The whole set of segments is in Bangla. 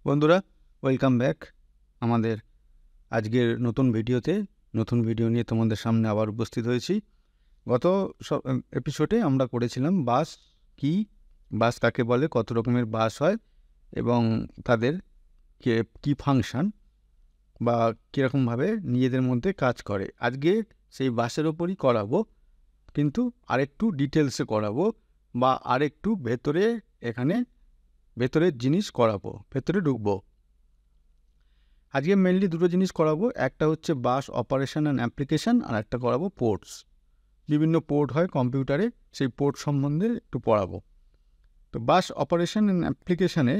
বন্ধুরা, ওয়েলকাম ব্যাক আমাদের আজকের নতুন ভিডিও নিয়ে তোমাদের সামনে আবার উপস্থিত হয়েছি। গত এপিসোডে আমরা করেছিলাম বাস কি, বাস কাকে বলে, কত রকমের বাস হয় এবং তাদের কি ফাংশন বা কীরকমভাবে নিজেদের মধ্যে কাজ করে। আজকে সেই বাসের ওপরই করাবো, কিন্তু আরেকটু ডিটেলসে করাবো বা আরেকটু ভেতরের জিনিস করাবো, ভেতরে ঢুকবো। আজকে মেনলি দুটো জিনিস করাবো, একটা হচ্ছে বাস অপারেশন অ্যান্ড অ্যাপ্লিকেশান, আর একটা করাবো পোর্টস। বিভিন্ন পোর্ট হয় কম্পিউটারে, সেই পোর্ট সম্বন্ধে একটু পড়াবো। তো বাস অপারেশন অ্যান্ড অ্যাপ্লিকেশানে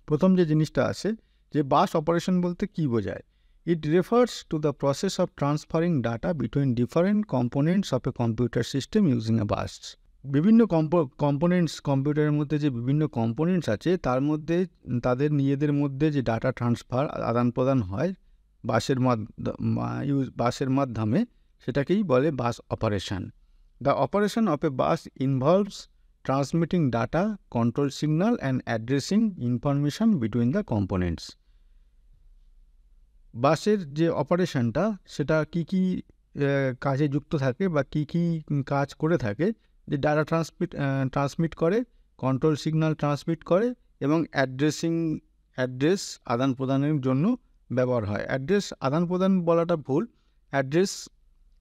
প্রথম যে জিনিসটা আছে, যে বাস অপারেশন বলতে কী বোঝায়। It refers to the process of transferring data between different components of a computer system using a bus. বিভিন্ন কম্পোনেন্টস, কম্পিউটারের মধ্যে যে বিভিন্ন কম্পোনেন্টস আছে তার মধ্যে তাদের নিজেদের মধ্যে যে ডাটা ট্রান্সফার, আদান প্রদান হয় বাসের মাধ্যমে, সেটাকেই বলে bus operation. The operation of a bus involves transmitting data, control signal and addressing information between the components. বাসের যে অপারেশনটা, সেটা কি কি কাজে যুক্ত থাকে বা কি কি কাজ করে থাকে, যে ডাটা ট্রান্সমিট করে, কন্ট্রোল সিগন্যাল ট্রান্সমিট করে এবং অ্যাড্রেস আদান প্রদানের জন্য ব্যবহার হয়। অ্যাড্রেস আদান প্রদান বলাটা ভুল, অ্যাড্রেস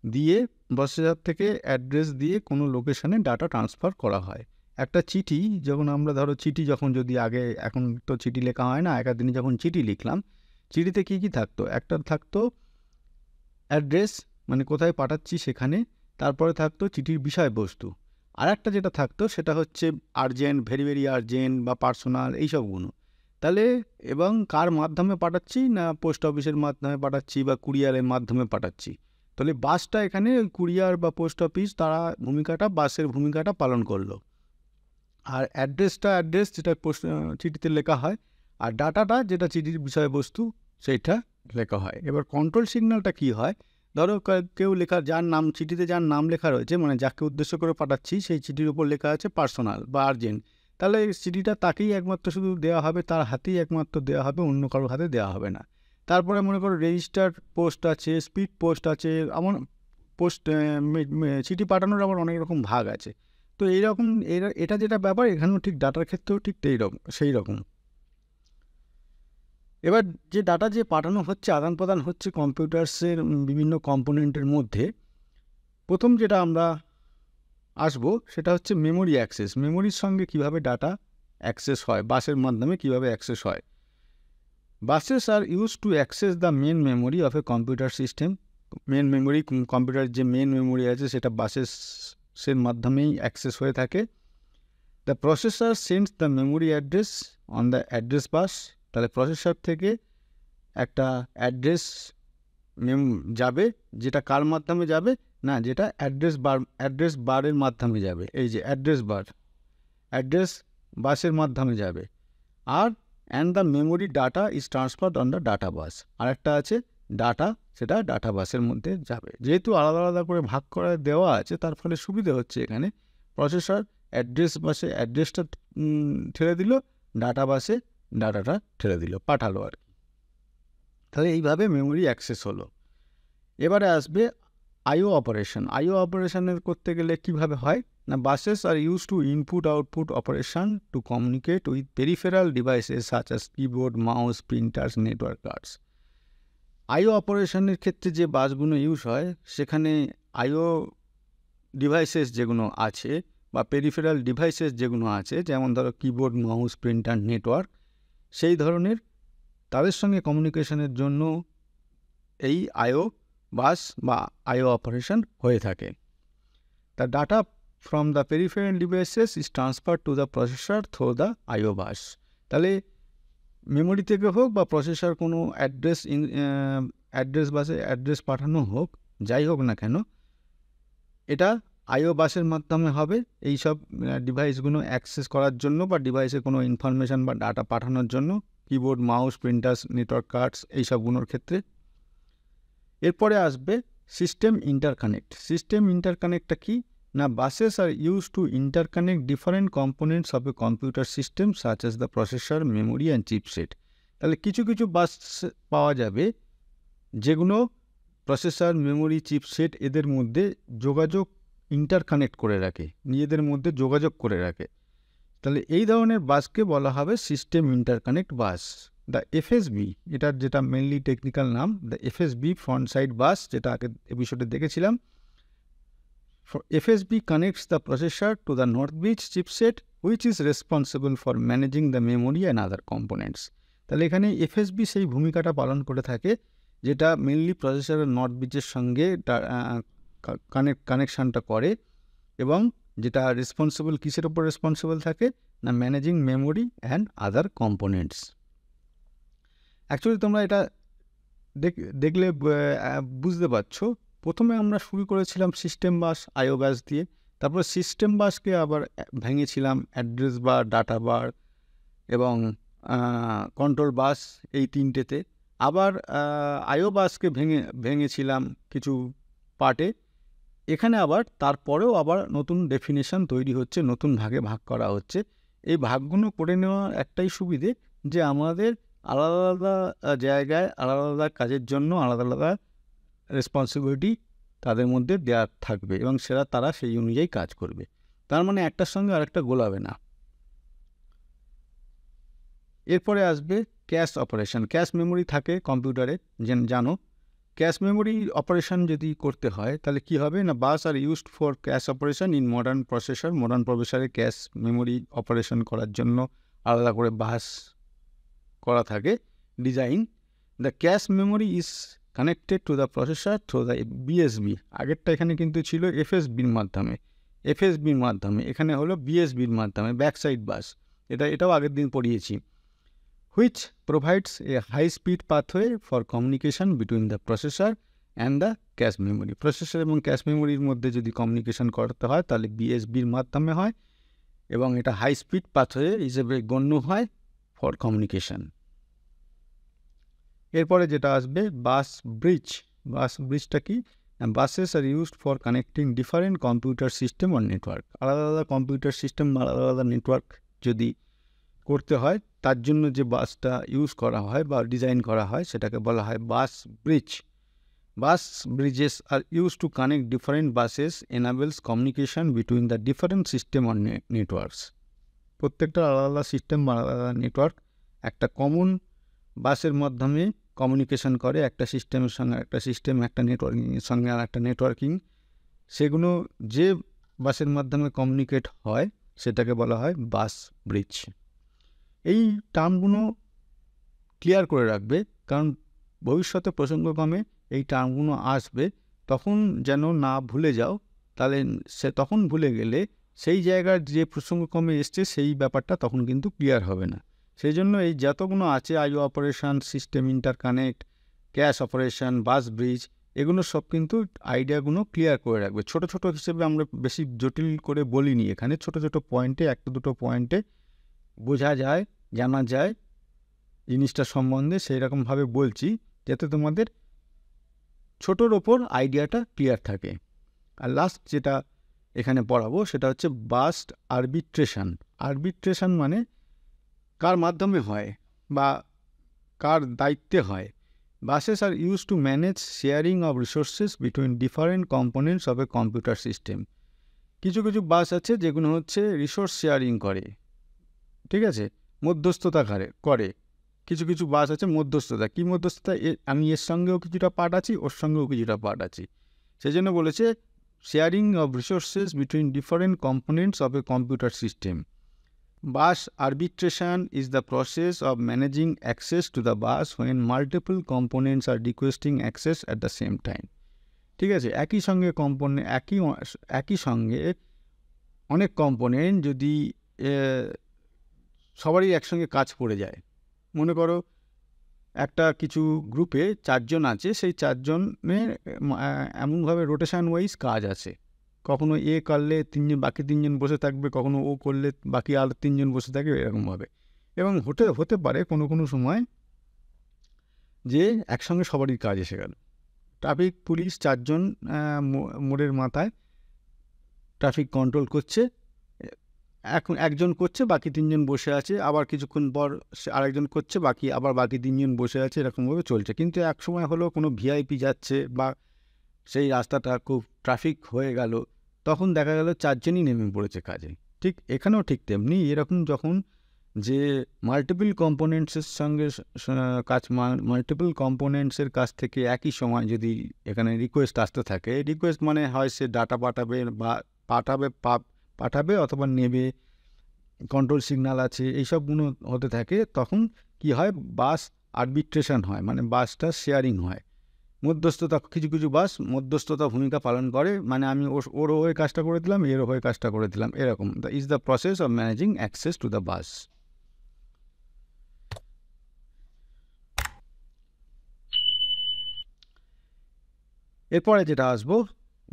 দিয়ে প্রসেসর থেকে অ্যাড্রেস দিয়ে কোনো লোকেশানে ডাটা ট্রান্সফার করা হয়। একটা চিঠি যখন আমরা যদি আগে, এখন তো চিঠি লেখা হয় না, আগের দিনে যখন চিঠি লিখলাম, চিঠিতে কী কী থাকতো? একটা থাকতো অ্যাড্রেস, মানে কোথায় পাঠাচ্ছি সেখানে, তারপরে থাকতো চিঠির বিষয়বস্তু। আর একটা যেটা থাকতো সেটা হচ্ছে আর্জেন্ট, ভেরি ভেরি আর্জেন্ট বা পার্সোনাল, এইসবগুলো। তাহলে এবং কার মাধ্যমে পাঠাচ্ছি, না পোস্ট অফিসের মাধ্যমে পাঠাচ্ছি বা কুরিয়ারের মাধ্যমে পাঠাচ্ছি। তাহলে বাসটা এখানে কুরিয়ার বা পোস্ট অফিস, তারা বাসের ভূমিকাটা পালন করলো। আর অ্যাড্রেস যেটা চিঠিতে লেখা হয়, আর ডাটাটা যেটা চিঠির বিষয়বস্তু, সেইটা লেখা হয়। এবার কন্ট্রোল সিগন্যালটা কী হয়? ধরো কেউ চিঠিতে যার নাম লেখা রয়েছে, মানে যাকে উদ্দেশ্য করে পাঠাচ্ছি, সেই চিঠির উপর লেখা আছে পার্সোনাল বা আর্জেন্ট, তাহলে চিঠিটা তাকেই একমাত্র শুধু দেওয়া হবে, তার হাতেই একমাত্র দেওয়া হবে, অন্য কারোর হাতে দেওয়া হবে না। তারপরে মনে করো রেজিস্টার্ড পোস্ট আছে, স্পিড পোস্ট আছে, এমন চিঠি পাঠানোর আবার অনেক রকম ভাগ আছে। তো এইরকম এটা যেটা ব্যাপার, এখানেও ঠিক ডাটার ক্ষেত্রেও ঠিক সেই রকম। এবার যে ডাটা যে পাঠানো হচ্ছে, আদান প্রদান হচ্ছে কম্পিউটার্সের বিভিন্ন কম্পোনেন্টের মধ্যে, প্রথম যেটা আমরা আসবো সেটা হচ্ছে মেমোরি অ্যাক্সেস। মেমোরির সঙ্গে কিভাবে ডাটা অ্যাক্সেস হয়, বাসের মাধ্যমে কিভাবে অ্যাক্সেস হয়। Buses are use to access the main memory of a computer system. Main memory, computer যে মেন মেমোরি আছে, সেটা বাসের মাধ্যমেই অ্যাক্সেস হয়ে থাকে। The processor sends the memory address on the address bus. তাহলে প্রসেসর থেকে একটা অ্যাড্রেস যাবে, যেটা কার মাধ্যমে যাবে, না যেটা অ্যাড্রেস বারের মাধ্যমে যাবে। এই যে অ্যাড্রেস বাসের মাধ্যমে যাবে। আর and the memory data is transferred on the data bus. আর একটা আছে ডাটা, সেটা ডাটা বাসের মধ্যে যাবে। যেহেতু আলাদা আলাদা করে ভাগ করে দেওয়া আছে, তার ফলে সুবিধে হচ্ছে, এখানে প্রসেসর অ্যাড্রেস বাসে অ্যাড্রেসটা ঠেলে দিল, ডাটা বাসে ডাটাটা ঠেলে দিল, পাঠালো আর কি। তাহলে এইভাবে মেমোরি অ্যাক্সেস হলো। এবারে আসবে আইও অপারেশন। আইও অপারেশনের করতে গেলে কিভাবে হয়, না buses are use to input output operation to communicate with peripheral devices such as keyboard, mouse, printers, network cards. IO অপারেশনের ক্ষেত্রে যে বাসগুলো ইউজ হয়, সেখানে আইও ডিভাইসেস যেগুলো আছে বা পেরিফেরাল ডিভাইসেস যেগুলো আছে, যেমন ধরো কিবোর্ড, মাউস, প্রিন্টার, নেটওয়ার্ক, সেই ধরনের তাদের সঙ্গে কমিউনিকেশনের জন্য এই আইও বাস বা আইও অপারেশন হয়ে থাকে। The data from the peripheral devices is transfer to the processor through the IO bus. তাহলে মেমোরি থেকে হোক বা প্রসেসর কোনো অ্যাড্রেস বাসে অ্যাড্রেস পাঠানো হোক, যাই হোক না কেন, এটা আইও বাসের মাধ্যমে হবে। এই সব ডিভাইসগুলো অ্যাক্সেস করার জন্য বা ডিভাইসে কোনো ইনফরমেশান বা ডাটা পাঠানোর জন্য, keyboard, mouse, printers, network cards, এইসবগুলোর ক্ষেত্রে। এরপরে আসবে সিস্টেম ইন্টারকানেক্ট। সিস্টেম ইন্টারকানেক্টটা কি, Now, buses are used to interconnect different components of a computer system such as the processor, memory and chipset. তাহলে কিছু কিছু বাস পাওয়া যাবে যেগুলো প্রসেসর, মেমোরি, চিপসেট এদের মধ্যে যোগাযোগ ইন্টারকানেক্ট করে রাখে, নিজেদের মধ্যে যোগাযোগ করে রাখে। তাহলে এই ধরনের বাসকে বলা হবে system interconnect bus. The FSB, এটার যেটা মেনলি টেকনিক্যাল নাম, দ্য এফএসবি ফ্রন্ট সাইড বাস, যেটা আগে এপিসোডে দেখেছিলাম। FSB connects the processor to the North Bridge chipset, which is responsible for managing the memory and other components. তাহলে এখানে FSB সেই ভূমিকাটা পালন করে থাকে যেটা মেনলি প্রসেসরের নর্থ ব্রিজের সঙ্গে কানেকশানটা করে, এবং যেটা রেসপন্সিবল কিসের উপর রেসপন্সিবল থাকে না, managing memory and other components. Actually তোমরা এটা দেখলে বুঝতে পারছো, প্রথমে আমরা শুরু করেছিলাম সিস্টেম বাস আইও বাস দিয়ে, তারপর সিস্টেম বাসকে আবার ভেঙেছিলাম অ্যাড্রেস বার, ডাটা বার এবং কন্ট্রোল বাস, এই তিনটেতে। আবার আইও বাসকে ভেঙেছিলাম কিছু পার্টে। এখানে আবার তারপরেও আবার নতুন ডেফিনেশন তৈরি হচ্ছে, নতুন ভাগে ভাগ করা হচ্ছে। এই ভাগগুলো করে নেওয়ার একটাই সুবিধে যে আমাদের আলাদা আলাদা জায়গায় আলাদা আলাদা কাজের জন্য আলাদা আলাদা রেসপন্সিবিলিটি তাদের মধ্যে দেওয়া থাকবে এবং তারা সেই অনুযায়ী কাজ করবে। তার মানে একটার সঙ্গে আরেকটা গোলাবে না। এরপরে আসবে ক্যাশ অপারেশন। ক্যাশ মেমোরি থাকে কম্পিউটারে, জানো। ক্যাশ মেমোরি অপারেশন যদি করতে হয় তাহলে কি হবে না, bus are used for cache operation in modern processor. Modern প্রসেসরে ক্যাশ মেমোরি অপারেশন করার জন্য আলাদা করে বাস করা থাকে, design. The cache memory is connected to the processor through the BSB. আগেরটা এখানে কিন্তু ছিল এফএসবির মাধ্যমে, এখানে হলো বিএসবির মাধ্যমে, ব্যাকসাইড বাস। এটাও আগের দিন পড়িয়েছি। which provides a high-speed pathway for communication between the processor and the cache memory. Processor এবং ক্যাশ মেমোরির মধ্যে যদি কমিউনিকেশন করতে হয় তাহলে বিএসবির মাধ্যমে হয় এবং এটা হাই স্পিড পাথওয়ে হিসেবে গণ্য হয় ফর কমিউনিকেশন। এরপরে যেটা আসবে বাস ব্রিজ। বাস ব্রিজটা কি? Buses R used for connecting different computer system or network. আলাদা আলাদা কম্পিউটার সিস্টেম বা আলাদা আলাদা নেটওয়ার্ক যদি করতে হয় তার জন্য যে বাসটা ইউজ করা হয় বা ডিজাইন করা হয় সেটাকে বলা হয় bus bridge. Bus bridges are use to connect different buses, enables communication between the different system or networks. প্রত্যেকটা আলাদা আলাদা সিস্টেম বা আলাদা আলাদা নেটওয়ার্ক একটা কমন বাসের মাধ্যমে কমিউনিকেশন করে, একটা সিস্টেমের সঙ্গে একটা সিস্টেম, একটা নেটওয়ার্কিংয়ের সঙ্গে আর একটা নেটওয়ার্কিং। সেগুলো যে বাসের মাধ্যমে কমিউনিকেট হয় সেটাকে বলা হয় বাস ব্রিজ। এই টার্মগুলো ক্লিয়ার করে রাখবে, কারণ ভবিষ্যতে প্রসঙ্গক্রমে এই টার্মগুলো আসবে, তখন যেন না ভুলে যাও। তাহলে তখন ভুলে গেলে সেই জায়গার যে প্রসঙ্গক্রমে এসছে সেই ব্যাপারটা তখন কিন্তু ক্লিয়ার হবে না। সেই জন্য এই যতগুলো আছে IO operation, system interconnect, cache operation, bus bridge, এগুলো সব কিন্তু আইডিয়াগুলো ক্লিয়ার করে রাখবে। ছোট ছোট হিসেবে আমরা বেশি জটিল করে বলিনি এখানে, ছোট ছোট পয়েন্টে, একটা দুটো পয়েন্টে বোঝা যায়, জানা যায় জিনিসটা সম্বন্ধে, সেই রকমভাবে বলছি যাতে তোমাদের ছোটোর ওপর আইডিয়াটা ক্লিয়ার থাকে। আর লাস্ট যেটা এখানে পড়াবো সেটা হচ্ছে বাস আরবিট্রেশন। আরবিট্রেশন মানে কার মাধ্যমে হয় বা কার দায়িত্বে হয়। Buses are use to manage sharing of resources between different components of a computer system. কিছু কিছু বাস আছে যেগুলো হচ্ছে রিসোর্স শেয়ারিং করে, ঠিক আছে, মধ্যস্থতা করে। কিছু কিছু বাস আছে মধ্যস্থতা। কী মধ্যস্থতা? আমি এর সঙ্গেও কিছুটা পার্ট আছি, ওর সঙ্গেও কিছুটা পার্ট আছি। সেই জন্য বলেছে sharing of resources between different components of a computer system. Bus arbitration is the process of managing access to the bus when multiple components R requesting access at the same time. ঠিক আছে, একই সঙ্গে অনেক কম্পোনেন্ট যদি সবারই একসঙ্গে কাজ পড়ে যায়। মনে করো একটা কিছু গ্রুপে 4 জন আছে, সেই 4 জনের এমনভাবে রোটেশন ওয়াইজ কাজ আছে। কখনো এ করলে 3 জন, বাকি 3 জন বসে থাকবে, কখনো ও করলে বাকি আর 3 জন বসে থাকবে, এরকমভাবে। এবং হতে পারে কোনো সময় যে একসঙ্গে সবারই কাজ এসে গেল। ট্রাফিক পুলিশ 4 জন মোড়ের মাথায় ট্রাফিক কন্ট্রোল করছে, এখন একজন করছে, বাকি 3 জন বসে আছে, আবার কিছুক্ষণ পর আরেকজন করছে, বাকি 3 জন বসে আছে, এরকমভাবে চলছে। কিন্তু এক সময় হলো কোনো ভিআইপি যাচ্ছে বা সেই রাস্তাটা খুব ট্রাফিক হয়ে গেল, তখন দেখা গেল 4 জনই নেমে পড়েছে কাজে। ঠিক এখানেও ঠিক তেমনি, এরকম যখন যে মাল্টিপল কম্পোনেন্টসের সঙ্গে মাল্টিপল কম্পোনেন্টসের কাছ থেকে একই সময় যদি এখানে রিকোয়েস্ট আসতে থাকে, রিকোয়েস্ট মানে হয় সে ডাটা পাঠাবে বা পাঠাবে অথবা নেবে, কন্ট্রোল সিগন্যাল আছে, এইসবগুলো হতে থাকে, তখন কি হয়, বাস আরবিট্রেশন হয়, মানে বাসটা শেয়ারিং হয়। মধ্যস্থতা, কিছু কিছু বাস মধ্যস্থতা ভূমিকা পালন করে, মানে আমি ওর হয়ে কাজটা করে দিলাম, এর হয়ে কাজটা করে দিলাম, এরকম। The is the process of managing access to the bus. এরপরে যেটা আসবো,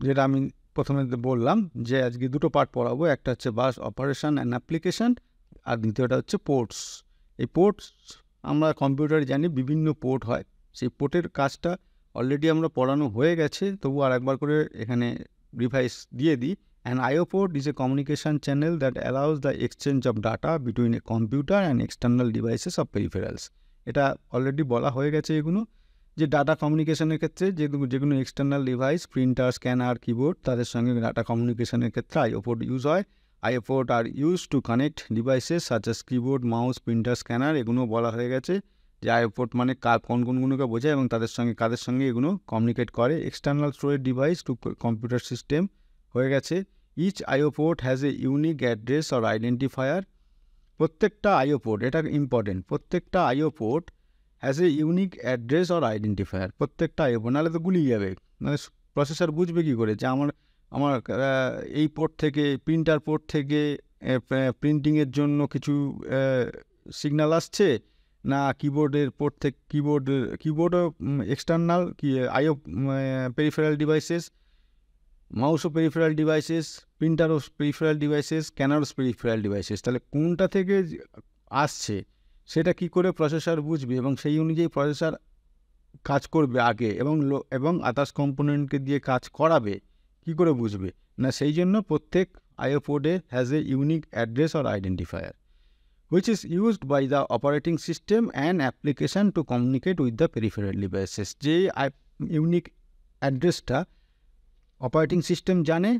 যেটা আমি প্রথমে বললাম যে আজকে দুটো পার্ট পড়াবো, একটা হচ্ছে বাস অপারেশন অ্যান্ড অ্যাপ্লিকেশন, আর দ্বিতীয়টা হচ্ছে পোর্টস। এই পোর্টস আমরা কম্পিউটারে জানি বিভিন্ন পোর্ট হয়, সেই পোর্টের কাজটা অলরেডি আমরা পড়ানো হয়ে গেছে, তবু আর একবার করে এখানে রিভাইস দিয়ে দিই। An IO port is a communication channel that allows the exchange of data between a computer and external devices of peripherals. এটা অলরেডি বলা হয়ে গেছে এগুলো, যে ডাটা কমিউনিকেশনের ক্ষেত্রে যেগুলো external device, printer, scanner, keyboard, তাদের সঙ্গে ডাটা কমিউনিকেশনের ক্ষেত্রে আইও পোর্ট ইউজ হয়। IO port are use to connect devices such as keyboard, mouse, printer, scanner, এগুলো বলা হয়ে গেছে যে আইও পোর্ট মানে কোনগুলোকে বোঝায় এবং কাদের সঙ্গে এগুলো কমিউনিকেট করে। External storage device to computer system হয়ে গেছে। Each IO port has a unique address or identifier. প্রত্যেকটা আইও পোর্ট, এটা ইম্পর্টেন্ট, প্রত্যেকটা IO port has a unique address or identifier. প্রত্যেকটা আইও পোর্ট, নাহলে তো গুলিয়ে যাবে, মানে প্রসেসর বুঝবে কী করে যে আমার এই পোর্ট থেকে, প্রিন্টার পোর্ট থেকে প্রিন্টিংয়ের জন্য কিছু সিগন্যাল আসছে, না কিবোর্ডের পোর্ট থেকে, কিবোর্ডও এক্সটার্নাল আইও পেরিফেরাল ডিভাইসেস, মাউসও পেরিফেরাল ডিভাইসেস, প্রিন্টারও পেরিফেরাল ডিভাইসেস, স্ক্যানারও পেরিফেরাল ডিভাইসেস। তাহলে কোনটা থেকে আসছে সেটা কি করে প্রসেসর বুঝবে, এবং সেই অনুযায়ী প্রসেসর কাজ করবে আগে, এবং আদার্স কম্পোনেন্টকে দিয়ে কাজ করাবে, কি করে বুঝবে না? সেই জন্য প্রত্যেক আইও পোর্টে has a unique address or identifier which is used by the operating system and application to communicate with the peripheral devices. যে ইউনিক অ্যাড্রেসটা অপারেটিং সিস্টেম জানে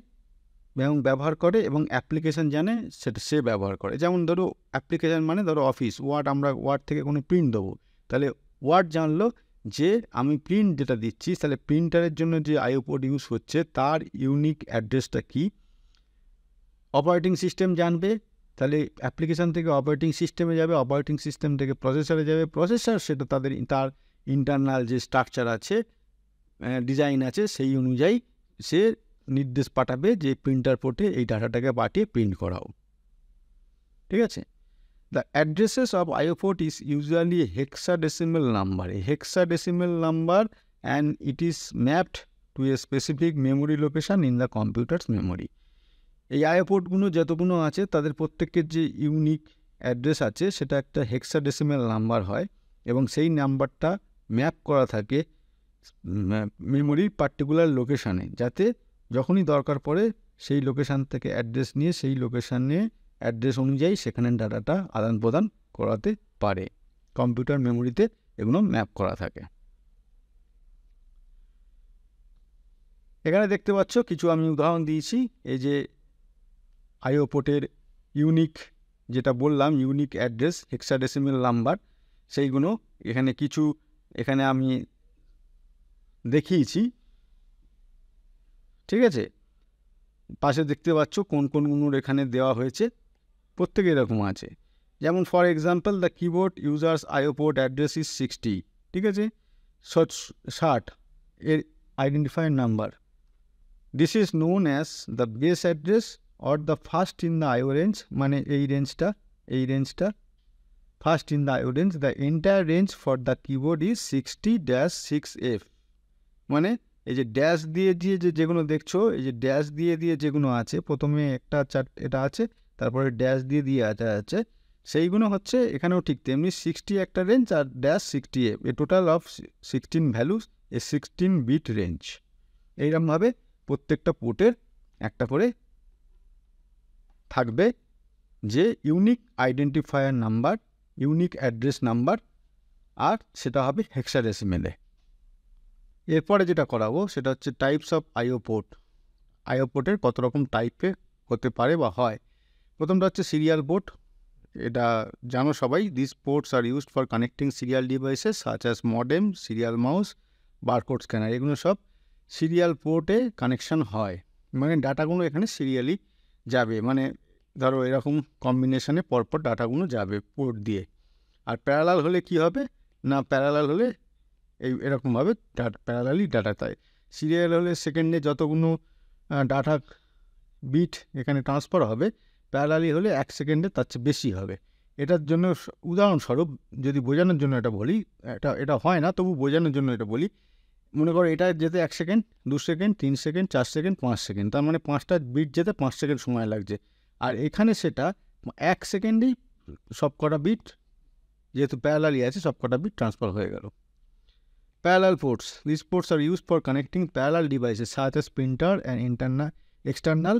এবং ব্যবহার করে, এবং অ্যাপ্লিকেশান জানে সেটা সে ব্যবহার করে। যেমন ধরো অ্যাপ্লিকেশান মানে ধরো অফিস ওয়ার্ড, আমরা ওয়ার্ড থেকে কোনো প্রিন্ট দেবো, তাহলে ওয়ার্ড জানলো যে আমি প্রিন্ট যেটা দিচ্ছি, তাহলে প্রিন্টারের জন্য যে আইও পোর্ট ইউজ হচ্ছে তার ইউনিক অ্যাড্রেসটা কী, অপারেটিং সিস্টেম জানবে, তাহলে অ্যাপ্লিকেশান থেকে অপারেটিং সিস্টেমে যাবে, অপারেটিং সিস্টেম থেকে প্রসেসরে যাবে, প্রসেসর সেটা তার ইন্টারনাল যে স্ট্রাকচার আছে, ডিজাইন আছে, সেই অনুযায়ী সে নির্দেশ পাঠাবে যে প্রিন্টার পোর্টে এই ডাটাটাকে পাঠিয়ে প্রিন্ট করাও। ঠিক আছে? The addresses of IO port is usually hexadecimal number, hexadecimal number, and it is mapped to a specific memory location in the computer's memory. এই আইও পোর্টগুলো যতগুলো আছে তাদের প্রত্যেকের যে ইউনিক অ্যাড্রেস আছে সেটা একটা হেক্সাডেসিমাল নাম্বার হয়, এবং সেই নাম্বারটা ম্যাপ করা থাকে মেমোরির পার্টিকুলার লোকেশানে, যাতে যখনই দরকার পড়ে সেই লোকেশান থেকে অ্যাড্রেস নিয়ে সেই লোকেশানে অ্যাড্রেস অনুযায়ী সেখানে ডাটাটা আদান প্রদান করাতে পারে। কম্পিউটার মেমোরিতে এগুলো ম্যাপ করা থাকে। এখানে দেখতে পাচ্ছ কিছু আমি উদাহরণ দিয়েছি, এই যে আইও পোর্টের ইউনিক, যেটা বললাম ইউনিক অ্যাড্রেস হেক্সাডেসিমাল নাম্বার, সেইগুলো এখানে আমি দেখিয়েছি। ঠিক আছে? পাশে দেখতে পাচ্ছ কোনগুলোর এখানে দেওয়া হয়েছে, প্রত্যেকে এরকম আছে। যেমন for example the keyboard users IO port address is 60, ঠিক আছে, 60 এর identifier number. This is known as the base address or the first in the IO range, মানে এই রেঞ্জটা first in the IO range. The entire range for the keyboard is 60-6F, মানে এই যে ড্যাশ দিয়ে যেগুলো দেখছো, এই যে ড্যাশ দিয়ে যেগুলো আছে, প্রথমে এটা আছে, তারপরে ড্যাশ দিয়ে আছে, সেইগুলো হচ্ছে এখানেও ঠিক তেমনি 60 একটা রেঞ্জ আর -60F, a total of 16 values, a 16 bit range. এইরকমভাবে প্রত্যেকটা পোর্টের একটা করে থাকবে যে unique identifier number, unique address number, আর সেটা হবে হেক্সাডেসিমেলে। এরপরে যেটা করাবো সেটা হচ্ছে types of IO port. IO পোর্টের কত রকম টাইপে হতে পারে বা হয়। প্রথমটা হচ্ছে সিরিয়াল পোর্ট। এটা জানো সবাই। This ports are used for connecting serial devices such as modem, serial mouse, barcode scanner. এগুলো সব সিরিয়াল পোর্টে কানেকশন হয়, মানে ডাটাগুলো এখানে সিরিয়ালি যাবে, মানে ধরো এরকম কম্বিনেশনে পরপর ডাটাগুলো যাবে পোর্ট দিয়ে। আর প্যারালাল হলে কি হবে না, প্যারালাল হলে এরকমভাবে প্যারালালি ডাটা তাই। সিরিয়াল হলে সেকেন্ডে যতগুলো ডাটা বিট এখানে ট্রান্সফার হবে, প্যারালালি হলে 1 সেকেন্ডে তার চেয়ে বেশি হবে। এটার জন্য উদাহরণস্বরূপ যদি বোঝানোর জন্য এটা বলি, এটা হয় না তবু বোঝানোর জন্য এটা বলি। মনে করো এটা যেতে 1 second, 2 second, 3 second, 4 second, 5 second, তার মানে 5টা বিট যেতে 5 সেকেন্ড সময় লাগছে। আর এখানে সেটা 1 সেকেন্ডেই সব কটা বিট, যেহেতু প্যারালালি আছে, সব কটা বিট ট্রান্সফার হয়ে গেল। Parallel ports. These ports are used for connecting parallel devices such as printer and external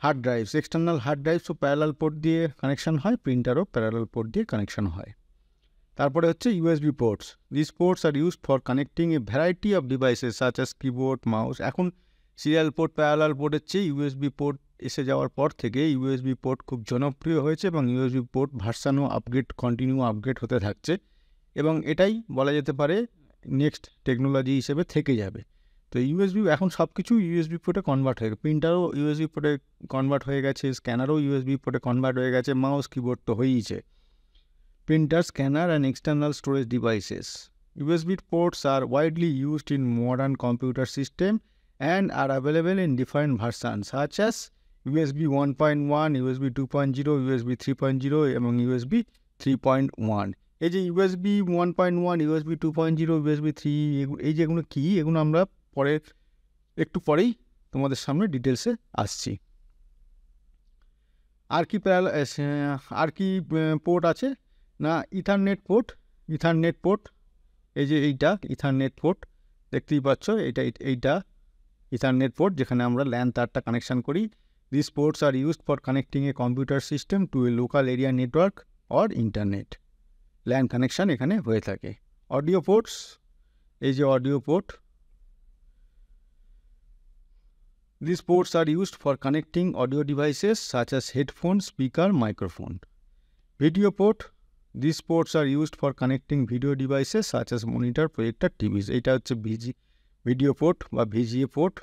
hard drives. External hard drives O parallel port দিয়ে কানেকশন হয়, প্রিন্টারও parallel port দিয়ে কানেকশন হয়। তারপরে হচ্ছে USB ports. These ports are used for connecting a variety of devices such as keyboard, mouse. এখন সিরিয়াল পোর্ট প্যারালাল পোর্টের চেয়ে ইউএসবি পোর্ট এসে যাওয়ার পর থেকে ইউএসবি পোর্ট খুব জনপ্রিয় হয়েছে এবং ইউএসবি পোর্ট ভার্সানও কন্টিনিউ আপগ্রেড হতে থাকছে এবং এটাই বলা যেতে পারে নেক্সট টেকনোলজি হিসেবে থেকে যাবে। তো ইউএসবি এখন সব কিছু ইউএসবি পোর্টে কনভার্ট হয়ে গেছে। প্রিন্টারও ইউএসবি পোর্টে কনভার্ট হয়ে গেছে, স্ক্যানারও ইউএসবি পোর্টে কনভার্ট হয়ে গেছে, মাউস কিবোর্ড তো হয়েইছে। Printer, scanner and external storage devices. USB ports are widely used in modern computer system and are available in different versions such as USB 1.1, USB 2.0, USB 3.0 এবং USB 3.1. এই যে USB 1.1, USB 2.0, USB 3, এই যেগুলো কি, এগুলো আমরা একটু পরেই তোমাদের সামনে ডিটেলসে আসছি। আর কি পোর্ট আছে না, ইথারনেট পোর্ট, এই যে এইটা ইথারনেট পোর্ট দেখতেই পাচ্ছ, এইটা ইথারনেট পোর্ট, যেখানে আমরা ল্যান তারটা কানেকশান করি। This ports are used for connecting a computer system to a local area network or internet. LAN connection এখানে হয়ে থাকে। অডিও পোর্টস, এই যে audio port, this ports are used for connecting audio devices such as headphone, speaker, microphone. Video port, these ports are used for connecting video devices such as monitor, projector, TVs. এইটা হচ্ছে ভিডিও পোর্ট বা ভিজিএ পোর্ট,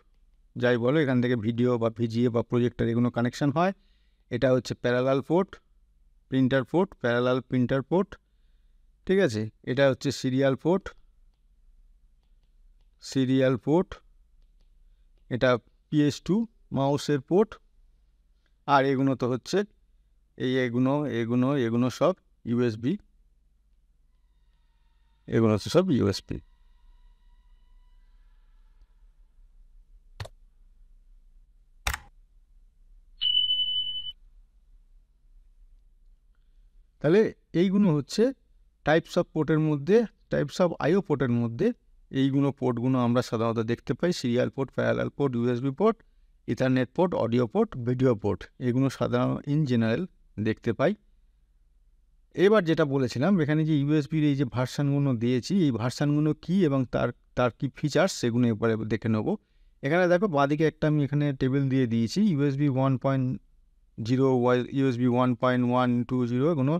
যাই বলো, এখান থেকে ভিডিও বা ভিজিএ বা প্রজেক্টর এগুলো কানেকশন হয়। এটা হচ্ছে parallel port, parallel printer port, ঠিক আছে। এটা হচ্ছে সিরিয়াল পোর্ট, এটা PS2 মাউসের পোর্ট। আর এগুলো তো হচ্ছে এগুলো সব ইউএসবি, এগুলো হচ্ছে সব ইউএসবি। তাহলে এইগুলো হচ্ছে টাইপস অফ আইও পোর্টের মধ্যে এইগুলো পোর্টগুলো আমরা সাধারণত দেখতে পাই। Serial port, parallel port, USB port, ethernet port, audio port, video port, এগুলো সাধারণত ইন জেনারেল দেখতে পাই। এবার যেটা বলেছিলাম, এখানে যে ইউএসবির এই যে ভার্সানগুলো দিয়েছি, এই ভার্সানগুলো কী এবং তার কী ফিচার্স, সেগুলো এরপরে দেখে নেবো। এখানে দেখো বাঁদিকে একটা আমি এখানে টেবিল দিয়ে দিয়েছি, ইউএসবি 1.0, ইউএসবি 1.120, এগুলো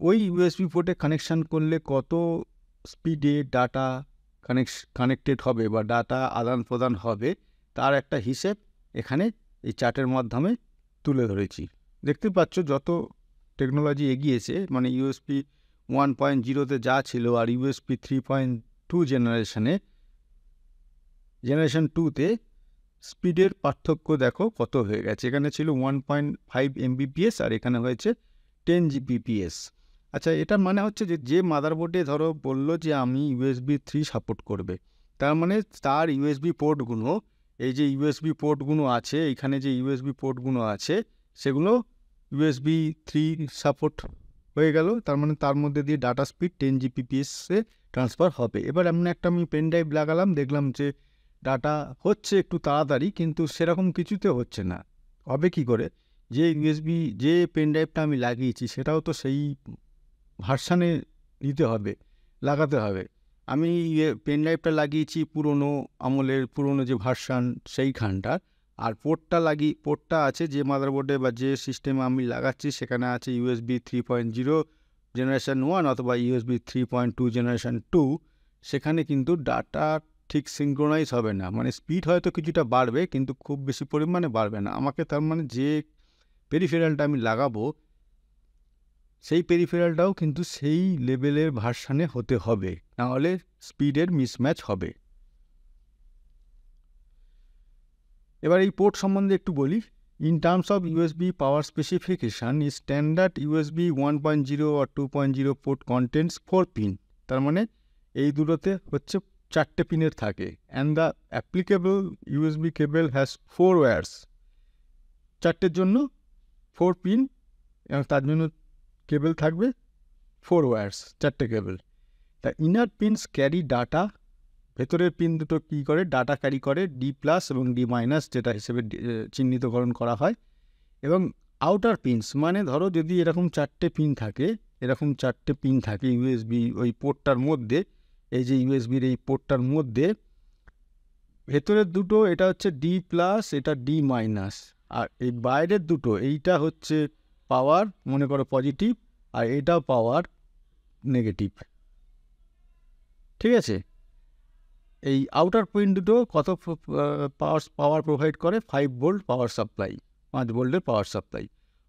ওই ইউএসবি পোর্টে কানেকশান করলে কত স্পিডে ডাটা কানেক্টেড হবে বা ডাটা আদান প্রদান হবে, তার একটা হিসেব এখানে এই চার্টের মাধ্যমে তুলে ধরেছি। দেখতে পাচ্ছ যত টেকনোলজি এগিয়েছে, মানে ইউএসবি 1.0-তে যা ছিল আর ইউএসবি 3.2 জেনারেশন 2-তে স্পিডের পার্থক্য দেখো কত হয়ে গেছে। এখানে ছিল 1.5 Mbps আর এখানে হয়েছে 10 Gbps। আচ্ছা, এটার মানে হচ্ছে যে মাদারবোর্ডে ধরো বললো যে আমি USB 3 সাপোর্ট করবে, তার মানে তার ইউএসবি পোর্টগুলো, এই যে ইউএসবি পোর্টগুলো আছে, এখানে যে ইউএসবি পোর্টগুলো আছে সেগুলো USB 3 সাপোর্ট হয়ে গেল। তার মানে তার মধ্যে দিয়ে ডাটা স্পিড 10 Gbps-এ ট্রান্সফার হবে। এবার এমন একটা আমি পেন ড্রাইভ লাগালাম, দেখলাম যে ডাটা হচ্ছে একটু তাড়াতাড়ি, কিন্তু সেরকম কিছুতে হচ্ছে না। হবে কি করে? যে ইউএসবি যে পেন ড্রাইভটা আমি লাগিয়েছি সেটাও তো সেই ভার্সানে নিতে হবে, লাগাতে হবে। আমি পেন ড্রাইভটা লাগিয়েছি পুরনো আমলের, পুরনো যে ভার্সান সেইখানটার, আর পোর্টটা আছে যে মাদারবোর্ডে বা যে সিস্টেমে আমি লাগাচ্ছি সেখানে আছে ইউএসবি 3.0 জেনারেশন 1 অথবা ইউএসবি 3.2 জেনারেশন 2। সেখানে কিন্তু ডাটা ঠিক সিঙ্ক্রোনাইজ হবে না, মানে স্পিড হয়তো কিছুটা বাড়বে কিন্তু খুব বেশি পরিমাণে বাড়বে না। আমাকে তার মানে যে পেরিফেরালটা আমি লাগাবো সেই পেরিফেরালটাও কিন্তু সেই লেভেলের ভার্সানে হতে হবে, নাহলে স্পিডের মিসম্যাচ হবে। এবার এই পোর্ট সম্বন্ধে একটু বলি। In terms of USB power specification, standard USB 1.0 or 2.0 port contents 4 pin. তার মানে এই দুটোতে হচ্ছে 4টে পিনের থাকে। And the applicable USB cable has 4 wires. 4টের জন্য 4 পিন এবং তার জন্য কেবল থাকবে 4 ওয়্যার্স, 4টে cable. The inner pins carry data. ভেতরের পিন দুটো কী করে? ডাটা ক্যারি করে, ডি প্লাস এবং ডি মাইনাস যেটা হিসেবে চিহ্নিতকরণ করা হয়। এবং আউটার পিনস মানে ধরো যদি এরকম 4টে পিন থাকে, ইউএসবি ওই পোর্টটার মধ্যে, এই যে ইউএসবির এই পোর্টটার মধ্যে ভেতরের দুটো এটা হচ্ছে ডি প্লাস, এটা ডি মাইনাস, আর এই বাইরের দুটো এইটা হচ্ছে পাওয়ার, মনে করো পজিটিভ, আর এটাও পাওয়ার নেগেটিভ। ঠিক আছে? এই আউটার পিন দুটো কত পাওয়ার প্রোভাইড করে? 5 ভোল্ট পাওয়ার সাপ্লাই, 5 ভোল্টের power supply.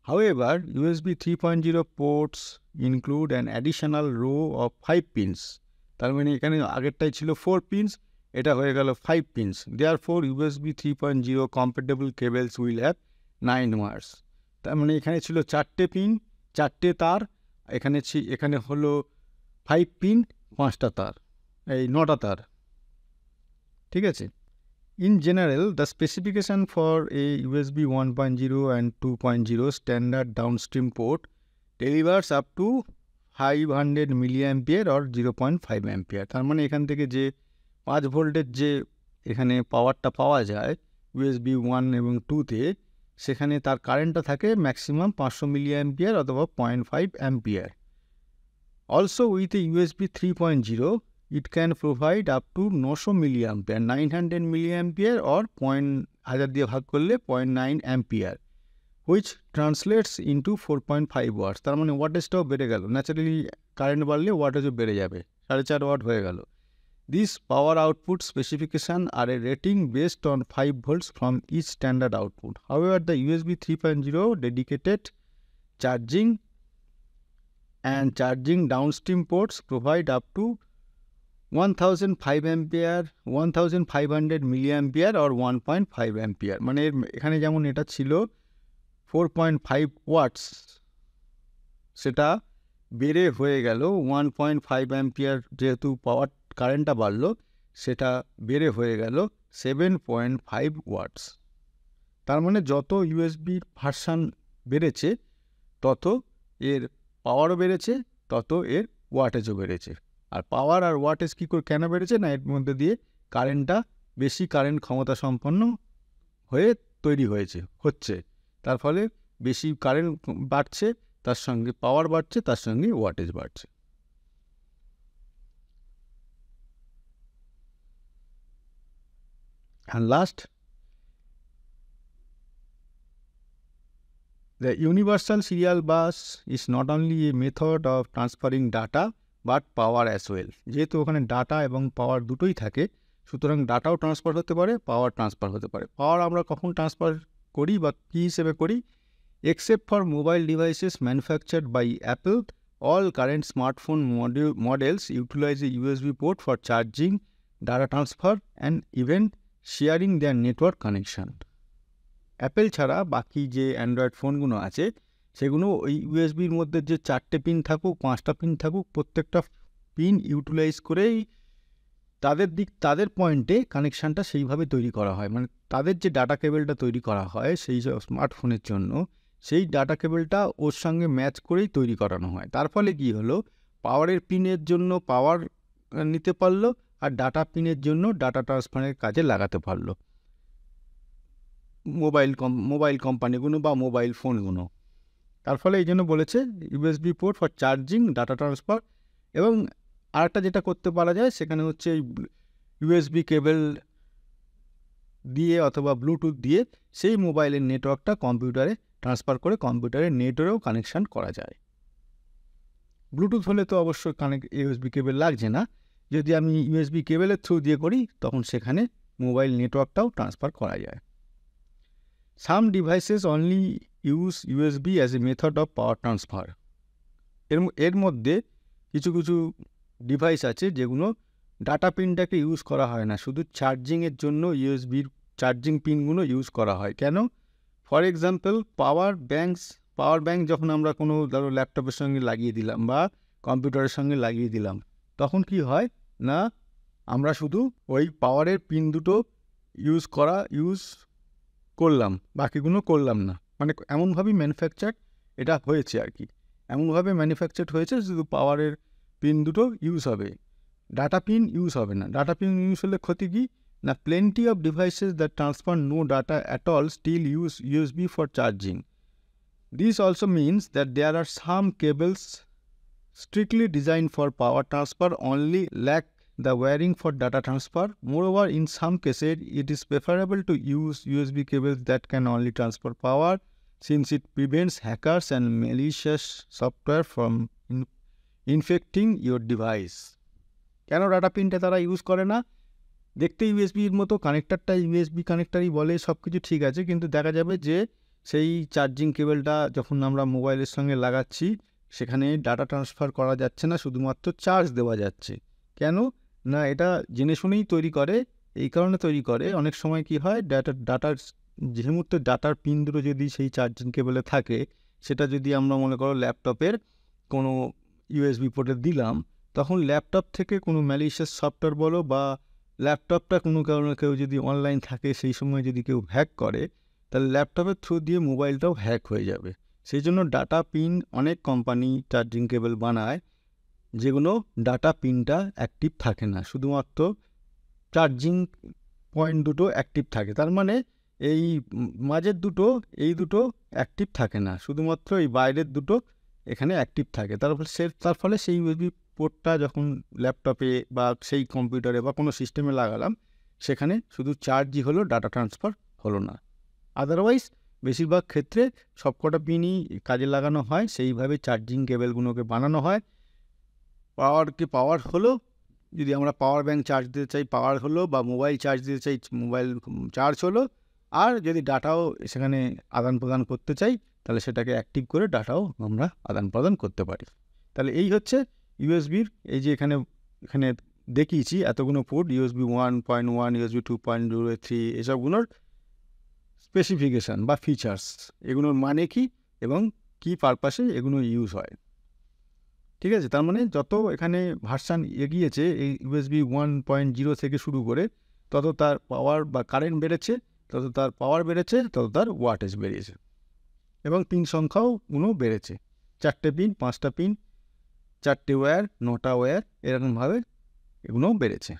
However, USB 3.0 ports include an additional row of 5 pins. তার মানে এখানে আগেরটাই ছিল 4 pins, এটা হয়ে গেল 5 pins. Therefore, USB 3.0 compatible cables will have 9 wires. তার মানে এখানে ছিল 4টে পিন, 4টে তার, এখানে হলো 5 পিন, 5টা তার, এই 9টা তার। ঠিক আছে? In general, the specification for a USB 1.0 and 2.0 standard downstream port delivers up to 500 milliampere or 0.5 ampere. তার মানে এখান থেকে যে 5 ভোল্টের যে এখানে পাওয়ারটা পাওয়া যায় USB 1 এবং 2তে, সেখানে তার কারেন্টটা থাকে ম্যাক্সিমাম 500 মিলিঅ্যাম্পিয়ার অথবা 0.5 ampere. Also with a USB 3.0 it can provide up to 900 milliampere, 900 milliampere or 1000 দিয়ে ভাগ করলে 0.9 ampere, which translates into 4.5 watts. তার মানে ওয়াটেজটাও বেড়ে গেল, ন্যাচারালি কারেন্ট বাড়লে ওয়াটেজও বেড়ে যাবে, 4.5 ওয়াট হয়ে গেল। These power output specification are a rating based on 5 volts from each standard output. However, the USB 3.0 dedicated charging and charging downstream ports provide up to 1005 ampere, 1500 milliampere or 1.5 ampere. মানে এখানে যেমন এটা ছিল 4.5 ওয়াটস, সেটা বেড়ে হয়ে গেল 1.5 অ্যাম্পিয়ার। যেহেতু পাওয়ার কারেন্টটা বাড়লো, সেটা বেড়ে হয়ে গেল 7.5 ওয়াটস। তার মানে যত ইউএসবির ভার্সান বেড়েছে তত এর পাওয়ারও বেড়েছে, তত এর ওয়াটেজও বেড়েছে। আর পাওয়ার আর ওয়াটেজ কী করে কেন বেড়েছে? না, এর মধ্যে দিয়ে কারেন্টটা বেশি কারেন্ট ক্ষমতা সম্পন্ন হয়ে তৈরি হচ্ছে, তার ফলে বেশি কারেন্ট বাড়ছে, তার সঙ্গে পাওয়ার বাড়ছে, তার সঙ্গে ওয়াটেজ বাড়ছে। And last, the universal serial bus is not only a method of transferring data but power as well. যেহেতু ওখানে ডাটা এবং পাওয়ার দুটোই থাকে, সুতরাং ডাটাও ট্রান্সফার হতে পারে, পাওয়ার ট্রান্সফার হতে পারে। পাওয়ার আমরা কখন ট্রান্সফার করি বা কী হিসেবে করি? Except for mobile devices manufactured by Apple, all current smartphone models utilize a USB port for charging, data transfer and even sharing their network connection. Apple ছাড়া বাকি যে অ্যান্ড্রয়েড ফোনগুলো আছে সেগুলো ওই ইউএসবির মধ্যে যে 4টে পিন থাকুক, 5টা পিন থাকুক, প্রত্যেকটা পিন ইউটিলাইজ করেই তাদের পয়েন্টে কানেকশানটা সেইভাবে তৈরি করা হয়। মানে তাদের যে ডাটা কেবলটা তৈরি করা হয় সেই স্মার্টফোনের জন্য, সেই ডাটা কেবলটা ওর সঙ্গে ম্যাচ করেই তৈরি করানো হয়। তার ফলে কী হলো? পাওয়ারের পিনের জন্য পাওয়ার নিতে পারলো, আর ডাটা পিনের জন্য ডাটা ট্রান্সফারের কাজে লাগাতে পারলো মোবাইল কোম্পানিগুলো বা মোবাইল ফোনগুলো। তার ফলে এই জন্য বলেছে USB port for charging data transfer. এবং আরেকটা যেটা করতে পারা যায় সেখানে হচ্ছে ইউএসবি কেবল দিয়ে অথবা ব্লুটুথ দিয়ে সেই মোবাইলের নেটওয়ার্কটা কম্পিউটারে ট্রান্সফার করে কম্পিউটারের নেটেরও কানেকশান করা যায়। ব্লুটুথ হলে তো অবশ্যই ইউএসবি কেবল লাগছে না। যদি আমি ইউএসবি কেবলের থ্রু দিয়ে করি তখন সেখানে মোবাইল নেটওয়ার্কটাও ট্রান্সফার করা যায়। Some devices only use USB as a method of power transfer. এর মধ্যে কিছু কিছু ডিভাইস আছে যেগুলো ডাটা পিনটাকে ইউজ করা হয় না, শুধু চার্জিংয়ের জন্য ইউএসবির চার্জিং পিনগুলো ইউজ করা হয়। কেন? ফর এক্সাম্পল পাওয়ার ব্যাঙ্ক যখন আমরা কোনো ধরো ল্যাপটপের সঙ্গে লাগিয়ে দিলাম বা কম্পিউটারের সঙ্গে লাগিয়ে দিলাম, তখন কি হয় না আমরা শুধু ওই পাওয়ারের পিন দুটো ইউজ করলাম, বাকিগুলো করলাম না। মানে এমনভাবেই এটা হয়েছে আর কি, এমনভাবে ম্যানুফ্যাকচার হয়েছে শুধু পাওয়ারের পিন দুটো ইউজ হবে, ডাটা পিন ইউজ হবে না। ডাটা পিন ইউজ হলে ক্ষতি কী না, plenty of devices that transfer no data at all still use USB for charging. This also means that there are some cables strictly designed for power transfer only lack the wiring for data transfer. Moreover, in some cases, it is preferable to use USB cables that can only transfer power, since it prevents hackers and malicious software from infecting your device. কেন ডাটা পিনটা তারা ইউজ করে না? দেখতে ইউএসবির মতো, কানেক্টারটা ইউএসবি কানেক্টারই বলে, সব কিছু ঠিক আছে, কিন্তু দেখা যাবে যে সেই চার্জিং কেবলটা যখন আমরা মোবাইলের সঙ্গে লাগাচ্ছি সেখানে ডাটা ট্রান্সফার করা যাচ্ছে না, শুধুমাত্র চার্জ দেওয়া যাচ্ছে। কেন না, এটা জেনে শুনেই তৈরি করে। এই কারণে তৈরি করে, অনেক সময় কি হয়, ডাটার যে মুহূর্তে ডাটার পিন দুটো যদি সেই চার্জিং কেবলে থাকে, সেটা যদি আমরা মনে করো ল্যাপটপের কোনো ইউএসবি পোর্টে দিলাম, তখন ল্যাপটপ থেকে কোনো ম্যালিশিয়াস সফটওয়্যার বলো বা ল্যাপটপটা কোনো কারণে কেউ যদি অনলাইন থাকে সেই সময় যদি কেউ হ্যাক করে, তাহলে ল্যাপটপের থ্রু দিয়ে মোবাইলটাও হ্যাক হয়ে যাবে। সেই জন্য ডাটা পিন অনেক কোম্পানি চার্জিং কেবল বানায় যেগুলো ডাটা পিনটা অ্যাক্টিভ থাকে না, শুধুমাত্র চার্জিং পয়েন্ট দুটো অ্যাক্টিভ থাকে। তার মানে এই মাঝের দুটো, এই দুটো অ্যাক্টিভ থাকে না, শুধুমাত্র এই বাইরের দুটো এখানে অ্যাক্টিভ থাকে। তার ফলে সেই ইউএসবি পোর্টটা যখন ল্যাপটপে বা সেই কম্পিউটারে বা কোনো সিস্টেমে লাগালাম, সেখানে শুধু চার্জই হলো, ডাটা ট্রান্সফার হলো না। আদারওয়াইজ বেশিরভাগ ক্ষেত্রে সবকটা পিনই কাজে লাগানো হয়, সেইভাবে চার্জিং কেবেলগুলোকে বানানো হয়। পাওয়ার হলো, যদি আমরা পাওয়ার ব্যাঙ্ক চার্জ দিতে চাই পাওয়ার হলো, বা মোবাইল চার্জ দিতে চাই মোবাইল চার্জ হলো, আর যদি ডাটাও সেখানে আদান প্রদান করতে চাই তাহলে সেটাকে অ্যাক্টিভ করে ডাটাও আমরা আদান প্রদান করতে পারি। তাহলে এই হচ্ছে ইউএসবির, এই যে এখানে দেখিয়েছি এতগুলো পোর্ট, ইউএসবি 1.1, ইউএসবি 2.0, 3, এসবগুলোর স্পেসিফিকেশান বা ফিচার্স, এগুলোর মানে কি এবং কি পারপাসে এগুলো ইউজ হয়। ঠিক আছে, তার মানে যত এখানে ভার্সান এগিয়েছে এই ইউএসবি 1.0 থেকে শুরু করে, তত তার পাওয়ার বা কারেন্ট বেড়েছে, তত তার পাওয়ার বেড়েছে, তত তার ওয়াটেজ বেরিয়েছে, এবং পিন সংখ্যাও বেড়েছে। 4টে পিন, 5টা পিন, 4টে ওয়্যার, 9টা ওয়্যার, এরকমভাবে এগুলোও বেড়েছে।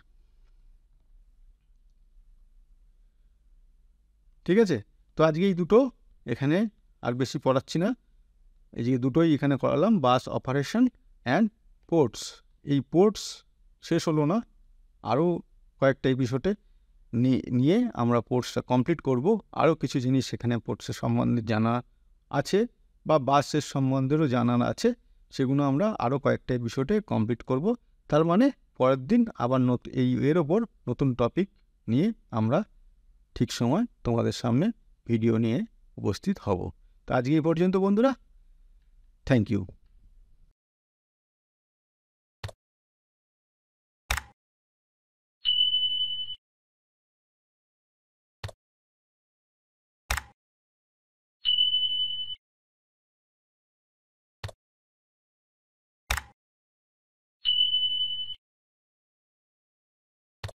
ঠিক আছে, তো আজকে এই দুটো এখানে আর বেশি পড়াচ্ছি না, এই যে দুটোই এখানে করালাম, বাস অপারেশন অ্যান্ড পোর্টস। এই পোর্টস শেষ হলো না, আরও কয়েকটা এপিসোডে নিয়ে আমরা পোর্টসটা কমপ্লিট করব। আরও কিছু জিনিস সেখানে পোর্টসের সম্বন্ধে জানা আছে বা বাসের সম্বন্ধেও জানা আছে, সেগুলো আমরা আরও কয়েকটা এপিসোডে কমপ্লিট করব। তার মানে পরের দিন আবার এর ওপর নতুন টপিক নিয়ে আমরা ঠিক সময় তোমাদের সামনে ভিডিও নিয়ে উপস্থিত হব। তো আজকে এই পর্যন্ত বন্ধুরা, থ্যাংক ইউ।